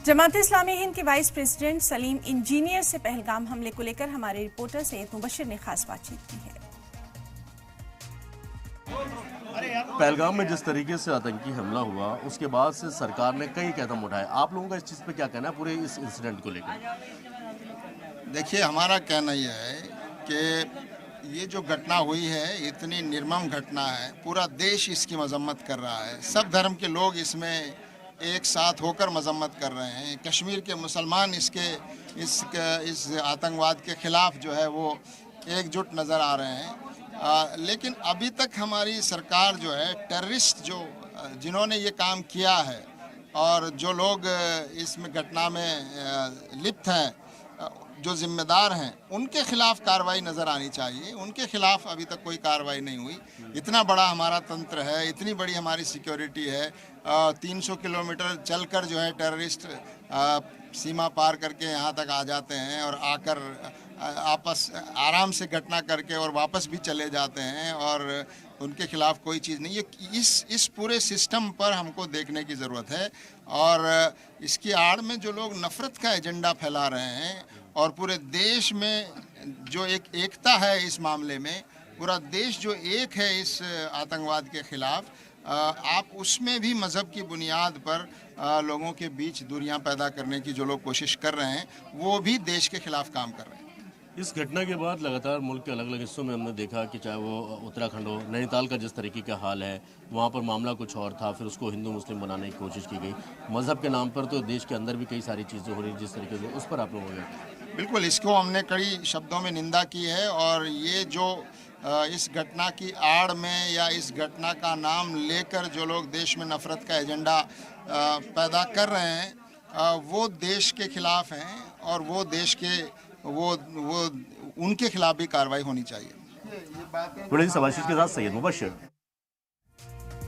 जमात इस्लामी हिंद के vice president Salim engineer से पहलगाम हमले को लेकर हमारे रिपोर्टर सैयद मुबशर ने खास बातचीत की है। पहलगाम में जिस तरीके से आतंकी हमला हुआ उसके बाद से सरकार ने कई कदम उठाए। आप लोगों का इस चीज़ पे क्या कहना है, पूरे इस इंसिडेंट को लेकर? देखिए, हमारा कहना यह है कि ये जो घटना हुई है इतनी निर्मम घटना है, पूरा देश इसकी मजम्मत कर रहा है। सब धर्म के लोग इसमें एक साथ होकर मजम्मत कर रहे हैं। कश्मीर के मुसलमान इस आतंकवाद के खिलाफ जो है वो एकजुट नज़र आ रहे हैं। लेकिन अभी तक हमारी सरकार जो है टेररिस्ट जिन्होंने ये काम किया है और जो लोग इसमें घटना में लिप्त हैं, जो जिम्मेदार हैं, उनके खिलाफ कार्रवाई नज़र आनी चाहिए। उनके खिलाफ अभी तक कोई कार्रवाई नहीं हुई। इतना बड़ा हमारा तंत्र है, इतनी बड़ी हमारी सिक्योरिटी है। 300 किलोमीटर चलकर जो है टेररिस्ट सीमा पार करके यहाँ तक आ जाते हैं और आकर आपस आराम से घटना करके और वापस भी चले जाते हैं और उनके खिलाफ कोई चीज़ नहीं है। इस पूरे सिस्टम पर हमको देखने की ज़रूरत है और इसकी आड़ में जो लोग नफ़रत का एजेंडा फैला रहे हैं और पूरे देश में जो एक एकता है इस मामले में, पूरा देश जो एक है इस आतंकवाद के खिलाफ, आप उसमें भी मज़हब की बुनियाद पर लोगों के बीच दूरियां पैदा करने की जो लोग कोशिश कर रहे हैं वो भी देश के खिलाफ काम कर रहे हैं। इस घटना के बाद लगातार मुल्क के अलग अलग हिस्सों में हमने देखा कि चाहे वो उत्तराखंड हो, नैनीताल का जिस तरीके का हाल है, वहाँ पर मामला कुछ और था, फिर उसको हिंदू मुस्लिम बनाने की कोशिश की गई। मज़हब के नाम पर तो देश के अंदर भी कई सारी चीज़ें हो रही जिस तरीके से, उस पर आप लोग हो गए? बिल्कुल, इसको हमने कड़ी शब्दों में निंदा की है और ये जो इस घटना की आड़ में या इस घटना का नाम लेकर जो लोग देश में नफ़रत का एजेंडा पैदा कर रहे हैं वो देश के खिलाफ हैं और वो देश के वो उनके खिलाफ भी कार्रवाई होनी चाहिए। बड़े सवाशिश के साथ सैयद मुबशर।